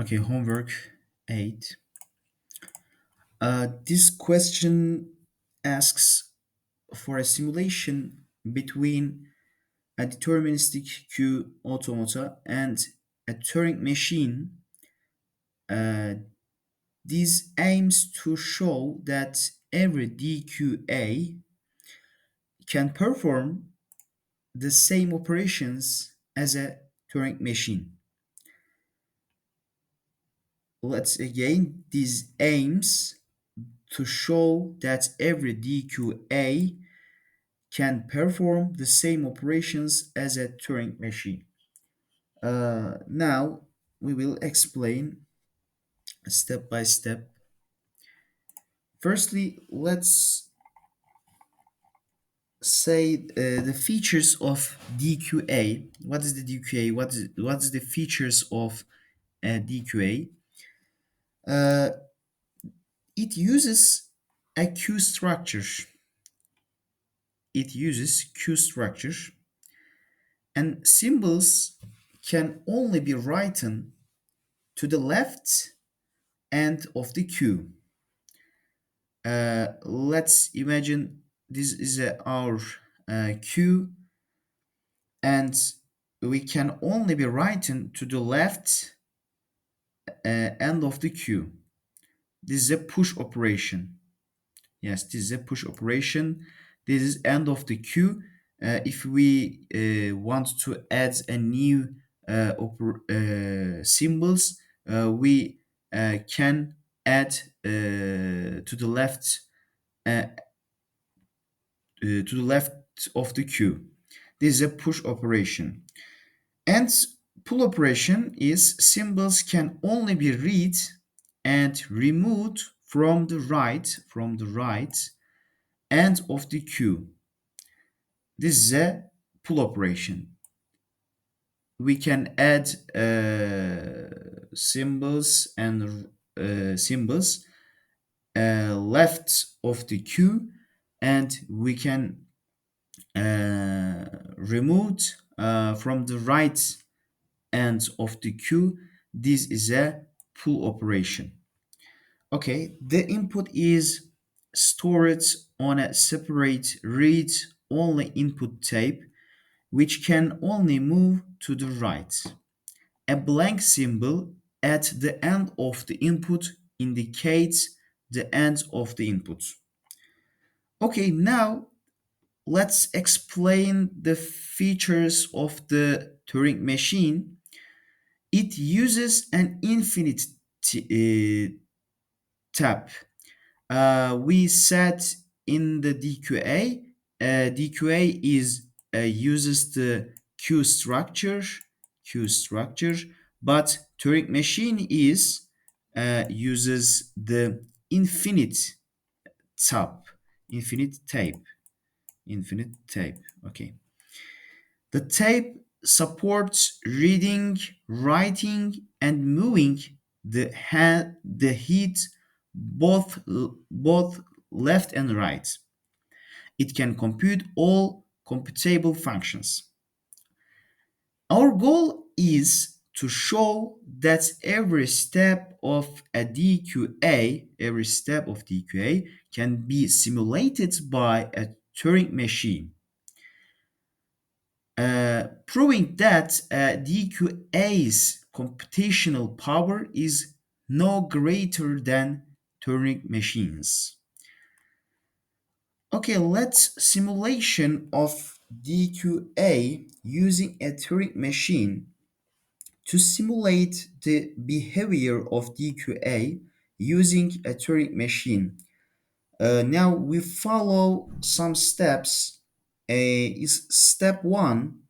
Okay, homework 8. This question asks for a simulation between a deterministic Q automata and a Turing machine. Uh, this aims to show that every DQA can perform the same operations as a Turing machine. Let's again, this aims to show that every DQA can perform the same operations as a Turing machine. Now we will explain step by step. Firstly, let's say the features of DQA. What is the DQA? What is the features of DQA? Uh, it uses a queue structure. It uses queue structure, and symbols can only be written to the left end of the queue. Let's imagine this is our queue, and we can only be written to the left end of the queue. This is a push operation. Yes, this is a push operation. This is end of the queue. If we want to add a new symbols, we can add uh, to the left of the queue. This is a push operation. And pull operation is symbols can only be read and removed from the right end of the queue. This is a pull operation. We can add symbols left of the queue, and we can remove from the right end of the queue. This is a pull operation. Okay, the input is stored on a separate read-only input tape, which can only move to the right. A blank symbol at the end of the input indicates the end of the input. Okay, now let's explain the features of the Turing machine. It uses an infinite tap. We said in the DQA, DQA is uses the queue structure, but Turing machine is uses the infinite tab, infinite tape, infinite tape. Okay, the tape supports reading, writing, and moving the heat both left and right. It can compute all computable functions. Our goal is to show that every step of DQA can be simulated by a Turing machine, proving that DQA's computational power is no greater than Turing machines. Okay, let's simulation of DQA using a Turing machine to simulate the behavior of DQA using a Turing machine. Now we follow some steps. Is step one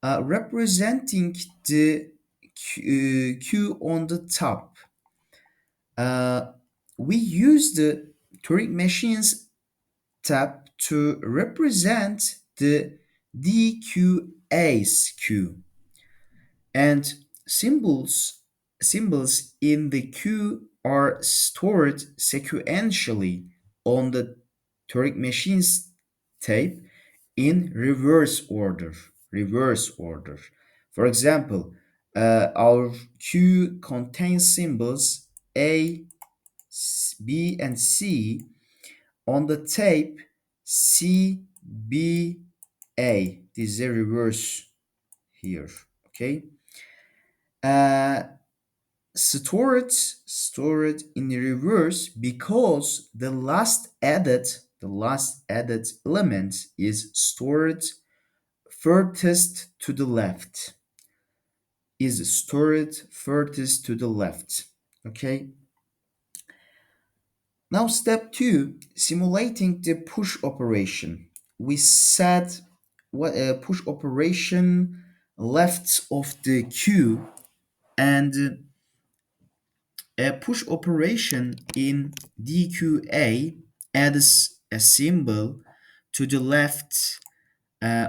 representing the queue on the top. Uh, we use the Turing machine's tab to represent the DQA's queue, and symbols in the queue are stored sequentially on the Turing machine's tape in reverse order. For example, Our queue contains symbols A, B, and C on the tape C, B, A. This is a reverse here. Okay. Uh, Stored in the reverse because the last added element is stored furthest to the left okay. Now step 2, simulating the push operation. We said what a push operation left of the queue, and a push operation in DQA adds a symbol to the left uh,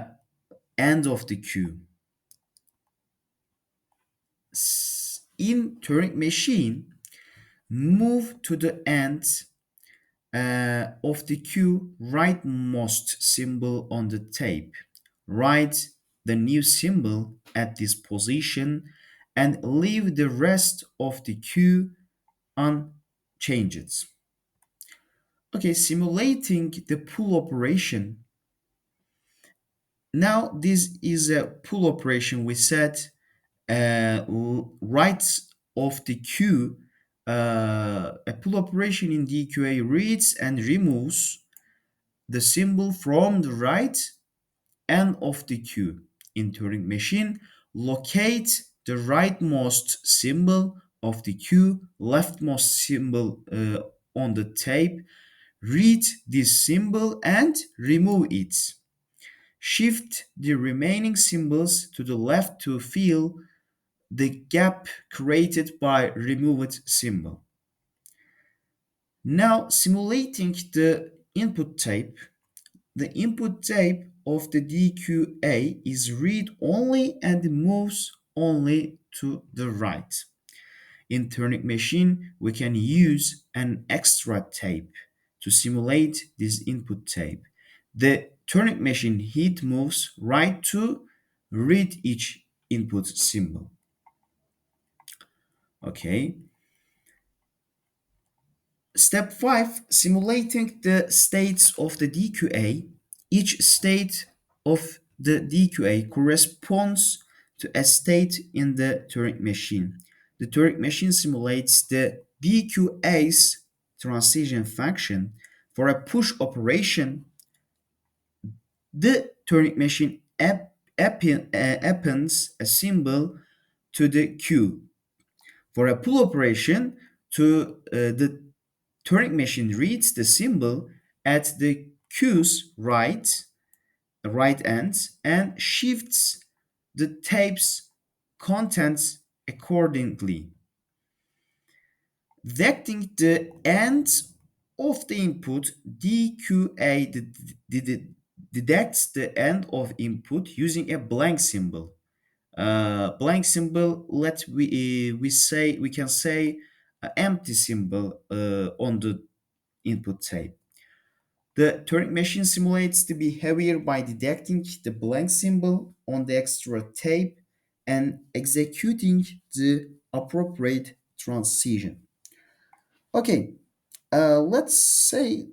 end of the queue. In Turing machine, move to the end of the queue rightmost symbol on the tape. Write the new symbol at this position and leave the rest of the queue unchanged. Okay, simulating the pull operation. Now this is a pull operation. We set right of the queue. A pull operation in DQA reads and removes the symbol from the right end of the queue. In Turing machine, locate the rightmost symbol of the queue, leftmost symbol on the tape, read this symbol and remove it. Shift the remaining symbols to the left to fill the gap created by removed symbol. Now simulating the input tape. The input tape of the DQA is read only and moves only to the right. In Turing machine, we can use an extra tape to simulate this input tape. The Turing machine head moves right to read each input symbol. Okay. Step 5, simulating the states of the DQA. Each state of the DQA corresponds to a state in the Turing machine. The Turing machine simulates the DQA's transition function. For a push operation, the Turing machine appends a symbol to the queue. For a pull operation, the Turing machine reads the symbol at the queue's right end and shifts the tape's contents accordingly. Detecting the end of the input, DQA detects the end of input using a blank symbol. Blank symbol, we can say empty symbol on the input tape. The Turing machine simulates the behavior by detecting the blank symbol on the extra tape and executing the appropriate transition. Okay, let's say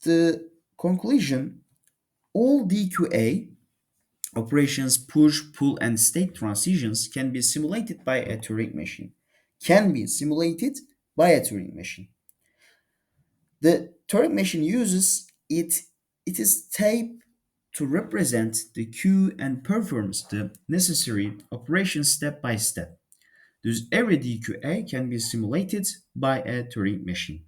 the conclusion. All DQA operations, push, pull, and state transitions can be simulated by a Turing machine. Can be simulated by a Turing machine. The Turing machine uses it is tape to represent the queue and performs the necessary operations step by step. Thus, every DQA can be simulated by a Turing machine.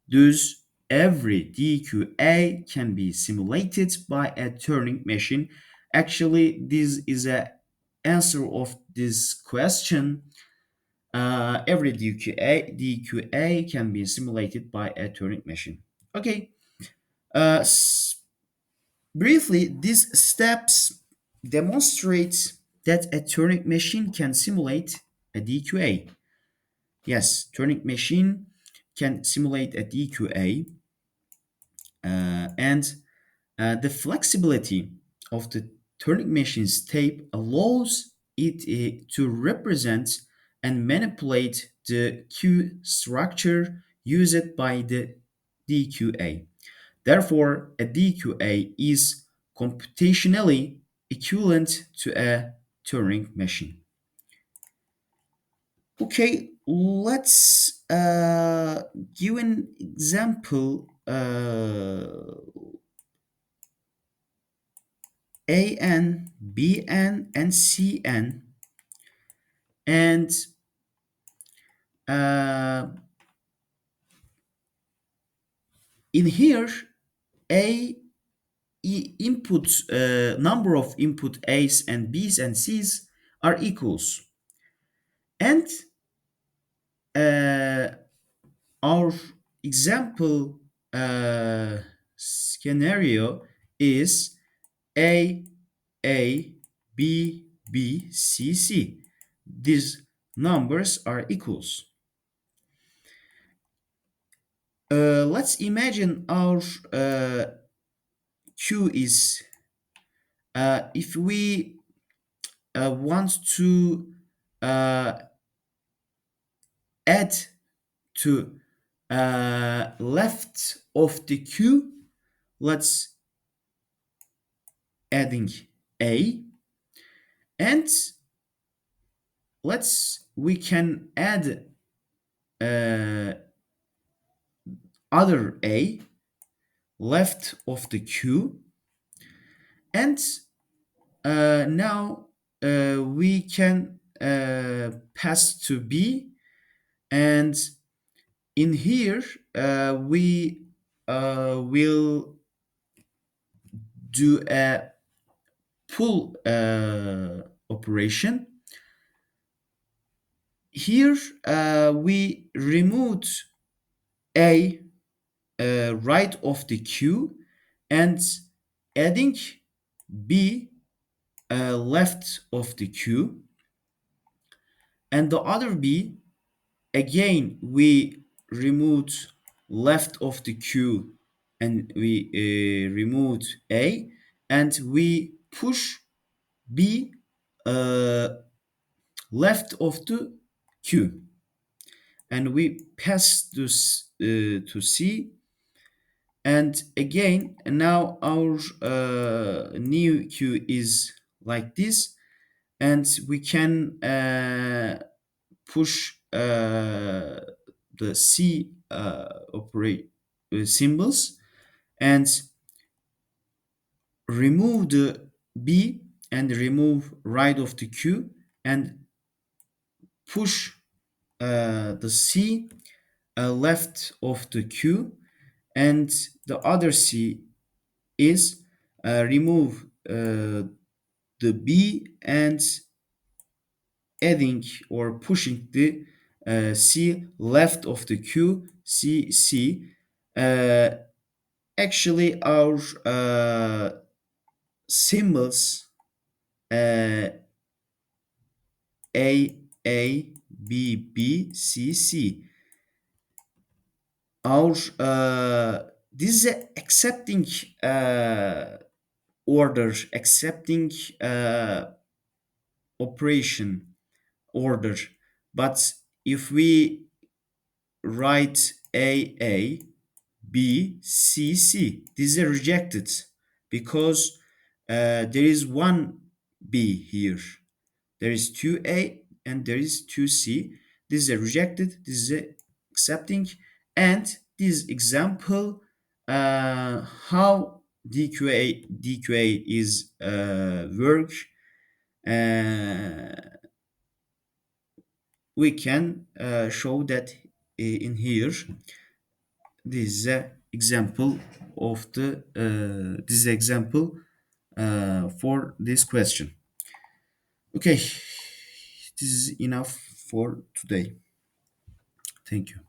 Thus, every DQA can be simulated by a Turing machine. Actually, this is a answer of this question. Every DQA can be simulated by a Turing machine. Okay. Uh, s- Briefly, these steps demonstrate that a Turing machine can simulate a DQA. Yes, Turing machine can simulate a DQA, and the flexibility of the Turing machine's tape allows to represent and manipulate the Q structure used by the DQA. Therefore, a DQA is computationally equivalent to a Turing machine. Okay, let's give an example. AN, BN, and CN, and uh, in here, A input number of input A's and B's and C's are equals, and uh, our example scenario is A, A, B, B, C, C. These numbers are equals. Let's imagine our Q is if we want to uh, add to left of the Q, let's adding A, and we can add uh, other A left of the Q, and now we can pass to B, and in here we will do a pull operation. Here we removed A right of the Q and adding B left of the Q, and the other B again we removed left of the Q and we removed A, and we push B uh, left of the Q, and we pass this to C, and again now our new Q is like this, and we can push the C operate symbols and remove the B and remove right of the Q and push the C left of the Q, and the other C is remove the B and adding or pushing the C left of the Q, C, C. Uh, Actually, our symbols uh, A, A, B, B, C, C. Our this is a accepting order, accepting operation order. But if we write A, B, C, C, this is rejected because there is one B here. There is two A and there is two C. This is a rejected, this is a accepting, and this example how DQA is work. Uh, we can show that in here. This is an example of the this is example for this question. Okay, this is enough for today. Thank you.